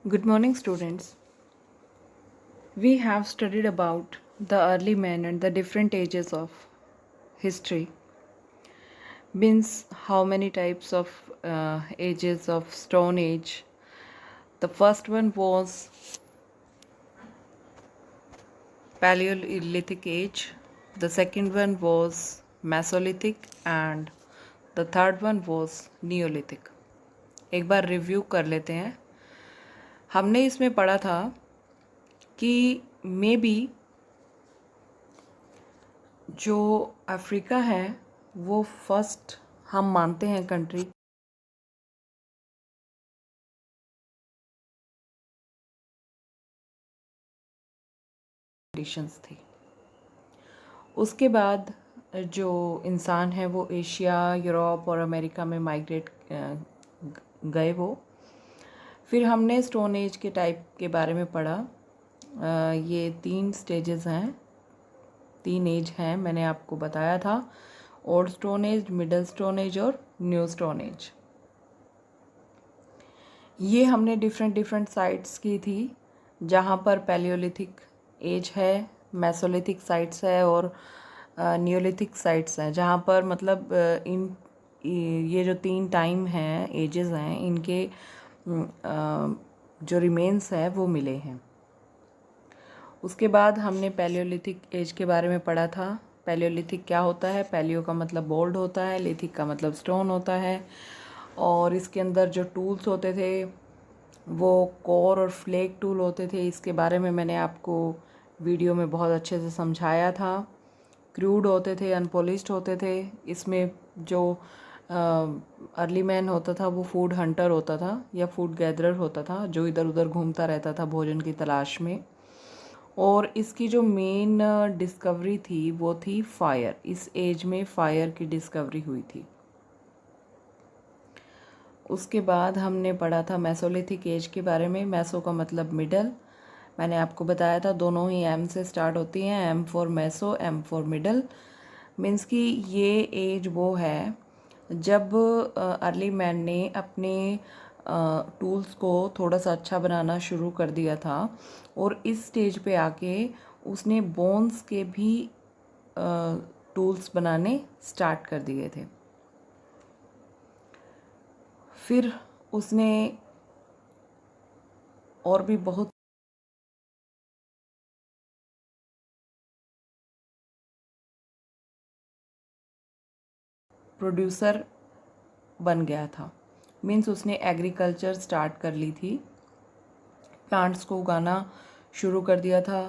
Good morning, students. We have studied about the early man and the different ages of history. Means how many types of ages of Stone Age. The first one was Paleolithic age. The second one was Mesolithic and the third one was Neolithic. एक बार review कर लेते हैं. हमने इसमें पढ़ा था कि may be जो अफ्रीका है वो फर्स्ट हम मानते हैं कंट्री कंडीशंस थी. उसके बाद जो इंसान है वो एशिया, यूरोप और अमेरिका में माइग्रेट गए वो. फिर हमने स्टोन एज के टाइप के बारे में पढ़ा. ये 3 स्टेजेस हैं, 3 एज हैं, मैंने आपको बताया था. Old stone as, middle stone age और न्यू स्टोन एज. ये हमने डिफरेंट साइट्स की थी जहाँ पर पैलियोलिथिक एज है, मेसोलिथिक साइट्स है और न्यूलिथिक साइट्स हैं, जहाँ पर मतलब ये जो 3 टाइम हैं, एजेस हैं, इनके जो रिमेन्स है वो मिले हैं. उसके बाद हमने पैलियोलिथिक एज के बारे में पढ़ा था. पैलियोलिथिक क्या होता है? पैलियो का मतलब बोल्ड होता है, लिथिक का मतलब स्टोन होता है. और इसके अंदर जो टूल्स होते थे वो कोर और फ्लेक टूल होते थे. इसके बारे में मैंने आपको वीडियो में बहुत अच्छे से समझाया था. क्रूड होते थे, अनपॉलिश्ड होते थे. इसमें जो अर्ली मैन होता था वो फूड हंटर होता था या फूड गैदरर होता था, जो इधर उधर घूमता रहता था भोजन की तलाश में. और इसकी जो मेन डिस्कवरी थी वो थी फायर. इस एज में फायर की डिस्कवरी हुई थी. उसके बाद हमने पढ़ा था मेसोलिथिक एज के बारे में. मेसो का मतलब मिडल. मैंने आपको बताया था दोनों ही एम से स्टार्ट होती हैं. M for meso, M for middle. Means कि ये एज वो है जब अर्ली मैन ने अपने टूल्स को थोड़ा सा अच्छा बनाना शुरू कर दिया था और इस स्टेज पे आके उसने बोन्स के भी टूल्स बनाने स्टार्ट कर दिए थे. फिर उसने और भी बहुत प्रोड्यूसर बन गया था. मीन्स उसने एग्रीकल्चर स्टार्ट कर ली थी, प्लांट्स को उगाना शुरू कर दिया था.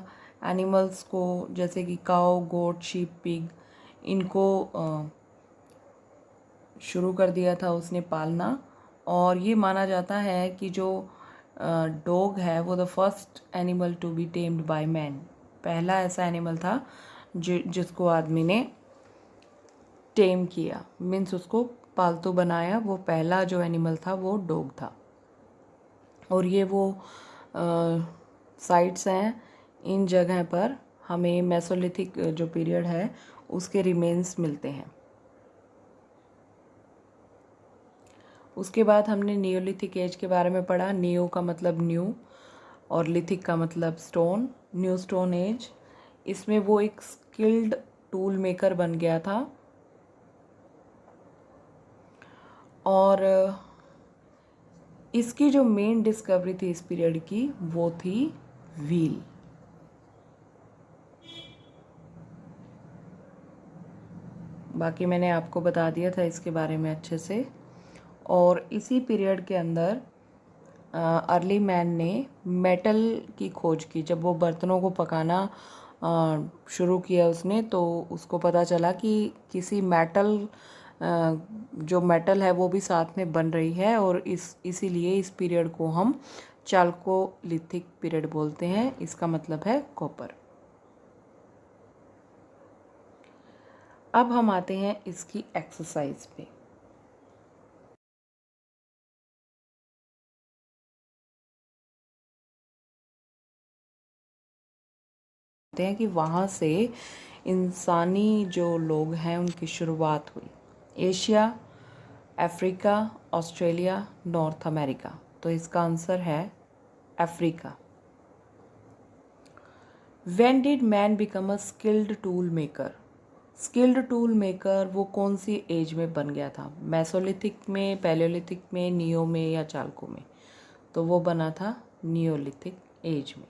एनिमल्स को जैसे कि काऊ, गोट, शीप, पिग, इनको शुरू कर दिया था उसने पालना. और ये माना जाता है कि जो डॉग है वो the first animal to be tamed by man. पहला ऐसा एनिमल था जिसको आदमी ने टेम किया, मीन्स उसको पालतू बनाया. वो पहला जो एनिमल था वो डॉग था. और ये वो साइट्स हैं, इन जगह पर हमें मेसोलिथिक जो पीरियड है उसके रिमेन्स मिलते हैं. उसके बाद हमने नियोलिथिक एज के बारे में पढ़ा. नियो का मतलब न्यू और लिथिक का मतलब स्टोन. न्यू स्टोन एज, इसमें वो एक स्किल्ड टूल मेकर बन गया था. और इसकी जो मेन डिस्कवरी थी इस पीरियड की वो थी व्हील. बाकी मैंने आपको बता दिया था इसके बारे में अच्छे से. और इसी पीरियड के अंदर अर्ली मैन ने मेटल की खोज की. जब वो बर्तनों को पकाना शुरू किया उसने, तो उसको पता चला कि किसी मेटल जो मेटल है वो भी साथ में बन रही है. और इसीलिए इस पीरियड को हम चाल्कोलिथिक पीरियड बोलते हैं. इसका मतलब है कॉपर. अब हम आते हैं इसकी एक्सरसाइज पे. हैं कि वहाँ से इंसानी जो लोग हैं उनकी शुरुआत हुई. Asia, Africa, Australia, north America. तो इसका आंसर है Africa. When did man become a skilled tool maker? Skilled tool maker वो कौन सी एज में बन गया था? मेसोलिथिक में, पैलियोलिथिक में, नियो में या चालको में? तो वो बना था नियोलिथिक एज में।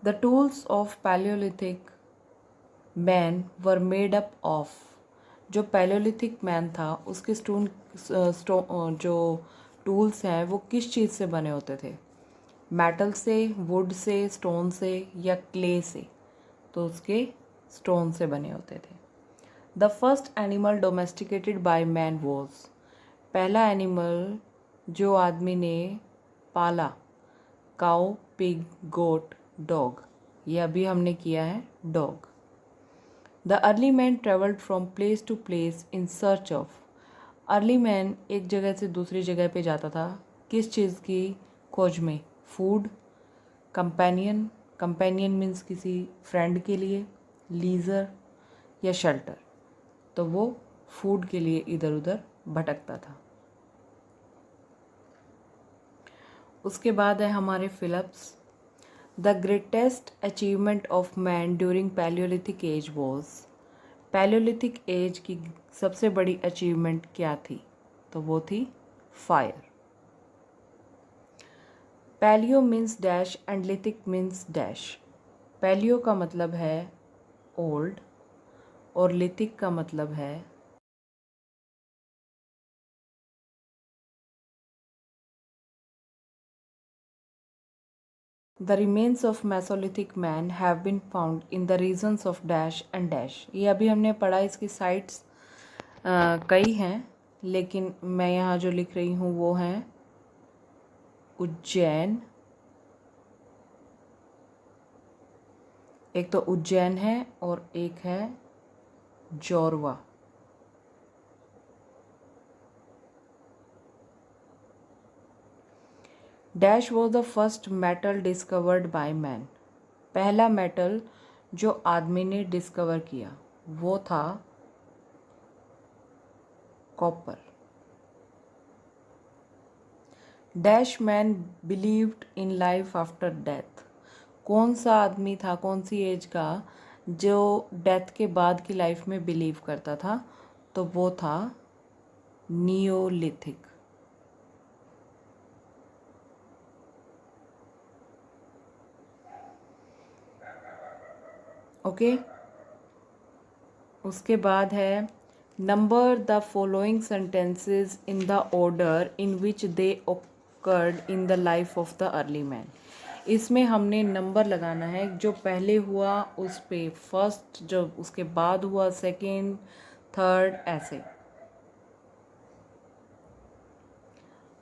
The tools of Palaeolithic man were made up of. जो पैलियोलिथिक मैन था उसके जो टूल्स हैं वो किस चीज़ से बने होते थे? मेटल से, वुड से, स्टोन से या क्ले से? तो उसके स्टोन से बने होते थे। The first animal domesticated by man was. पहला एनिमल जो आदमी ने पाला, काउ, पिग, गोट, डॉग। ये अभी हमने किया है dog. The early man travelled from place to place in search of. Early man एक जगह से दूसरी जगह पे जाता था किस चीज़ की खोज में? फूड, कंपेनियन, कंपेनियन मीन्स किसी फ्रेंड के लिए, लीजर या शेल्टर। तो वो फूड के लिए इधर उधर भटकता था। उसके बाद है हमारे fill ups. The greatest achievement of man during palaeolithic age was. Palaeolithic age की सबसे बड़ी अचीवमेंट क्या थी? तो वो थी fire. Palaeo means dash and lithic means dash. Palaeo का मतलब है ओल्ड और लिथिक का मतलब है the remains of mesolithic man have been found in the regions of dash and dash. ये अभी हमने पढ़ा, इसकी साइट्स कई हैं, लेकिन मैं यहाँ जो लिख रही हूँ वो हैं उज्जैन। एक तो उज्जैन है और एक है जोरवा। Dash was the first metal discovered by man. पहला मेटल जो आदमी ने डिस्कवर किया वो था copper. Dash man believed in life after death. कौन सा आदमी था, कौन सी एज का, जो डेथ के बाद की लाइफ में बिलीव करता था? तो वो था नियोलिथिक। ओके। उसके बाद है number the following sentences in the order in which they occurred in the life of the early man. इसमें हमने नंबर लगाना है, जो पहले हुआ उस पे फर्स्ट, जो उसके बाद हुआ सेकेंड, थर्ड, ऐसे।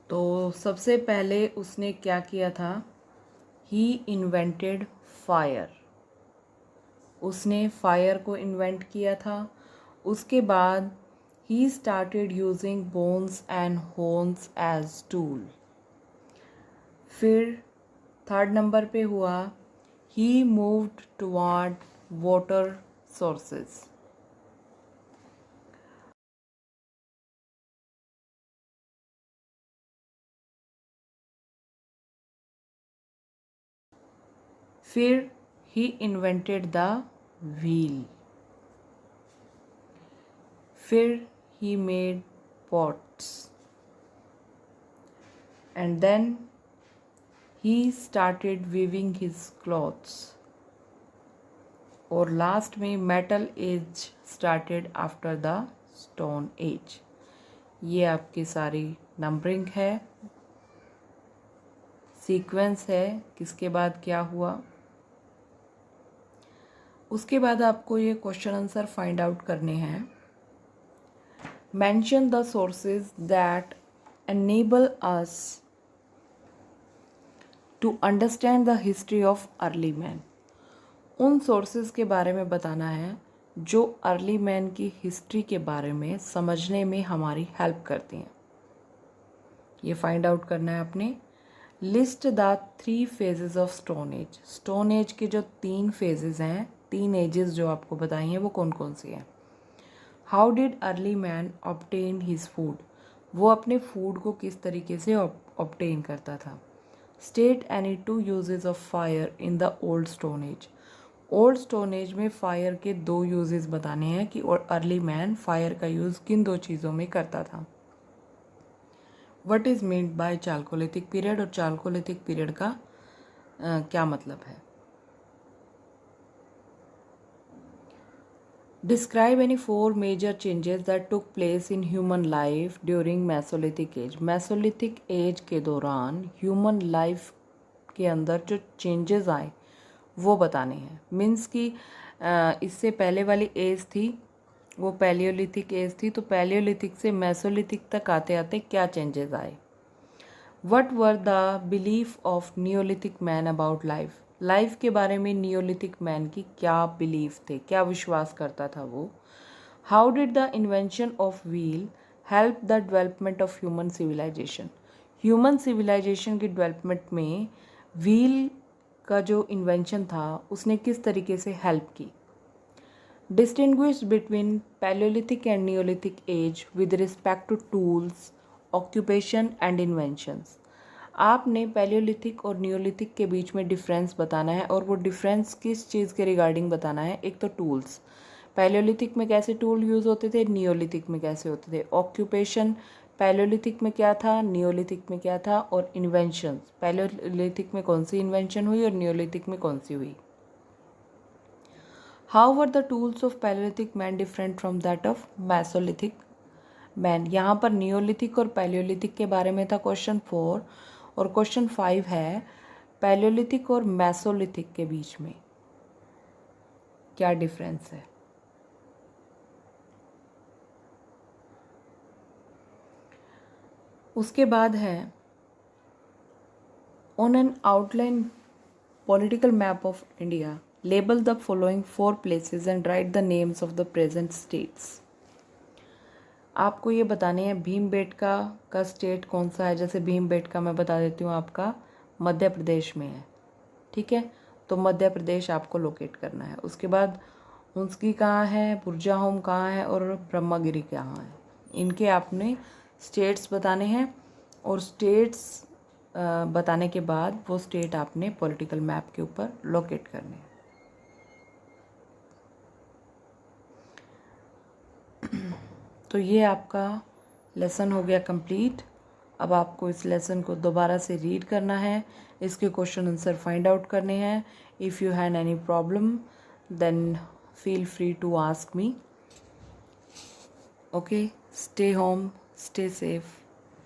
तो सबसे पहले उसने क्या किया था? He invented fire. उसने फायर को इन्वेंट किया था। उसके बाद he started using bones and horns as tool. फिर थर्ड नंबर पे हुआ he moved toward water sources. फिर ही इन्वेंटेड द व्हील। फिर he made pots and then he started weaving his clothes। और लास्ट में metal age started after the stone age. ये आपकी सारी नंबरिंग है, सीक्वेंस है, किसके बाद क्या हुआ। उसके बाद आपको ये क्वेश्चन आंसर फाइंड आउट करने हैं। Mention the sources that enable us to understand the history of early man. उन सोर्सेज के बारे में बताना है जो अर्ली मैन की हिस्ट्री के बारे में समझने में हमारी हेल्प करती हैं। ये फाइंड आउट करना है आपने। List the 3 phases of stone age. Stone age के जो 3 फेजेस हैं, 3 एजेस जो आपको बताई हैं, वो कौन कौन सी हैं? How did early man obtain his food. वो अपने फूड को किस तरीके से ऑब्टेन करता था। State any 2 uses of fire in the old stone age. Old stone age में फायर के 2 यूजेस बताने हैं कि अर्ली मैन फायर का यूज़ किन 2 चीज़ों में करता था। What is meant by chalcolithic period, और चाल्कोलिथिक पीरियड का क्या मतलब है। Describe any 4 major changes that took place in human life during mesolithic age. Mesolithic age के दौरान ह्यूमन लाइफ के अंदर जो चेंजेस आए वो बताने हैं। मीन्स कि इससे पहले वाली एज थी वो पैलियोलिथिक एज थी, तो पैलियोलिथिक से मेसोलिथिक तक आते आते क्या चेंजेस आए। What were the belief of Neolithic man about life. Life के बारे में नियोलिथिक मैन की क्या बिलीफ थे, क्या विश्वास करता था वो। How did the invention of wheel help the development of human civilisation. Human civilisation की डेवलपमेंट में व्हील का जो इन्वेंशन था उसने किस तरीके से हेल्प की। Distinguish between palaeolithic and neolithic age with respect to tools, occupation and inventions. आपने पैलियोलिथिक और नियोलिथिक के बीच में डिफरेंस बताना है, और वो डिफरेंस किस चीज़ के रिगार्डिंग बताना है। एक तो टूल्स, पैलियोलिथिक में कैसे टूल यूज़ होते थे, नियोलिथिक में कैसे होते थे। ऑक्यूपेशन, पैलियोलिथिक में क्या था, नियोलिथिक में क्या था। और इन्वेंशंस, पैलियोलिथिक में कौन सी इन्वेंशन हुई और नियोलिथिक में कौन सी हुई। How were the tools of Palaeolithic man different from that of mesolithic man. यहाँ पर नियोलिथिक और पैलियोलिथिक के बारे में था क्वेश्चन 4, और क्वेश्चन 5 है पैलियोलिथिक और मेसोलिथिक के बीच में क्या डिफरेंस है। उसके बाद है on an outline political map of India label the following 4 places and right the names of the present states. आपको ये बताने हैं भीमबेटका का स्टेट कौन सा है। जैसे भीमबेटका मैं बता देती हूँ आपका मध्य प्रदेश में है, ठीक है। तो मध्य प्रदेश आपको लोकेट करना है। उसके बाद हुंसकी कहाँ है, पुरजाहोम कहाँ है, और ब्रह्मगिरी कहाँ है। इनके आपने स्टेट्स बताने हैं, और स्टेट्स बताने के बाद वो स्टेट आपने पॉलिटिकल मैप के ऊपर लोकेट करने हैं। तो ये आपका लेसन हो गया कंप्लीट। अब आपको इस लेसन को दोबारा से रीड करना है, इसके क्वेश्चन आंसर फाइंड आउट करने हैं। If you have any problem then feel free to ask me. Okay, stay home, stay safe.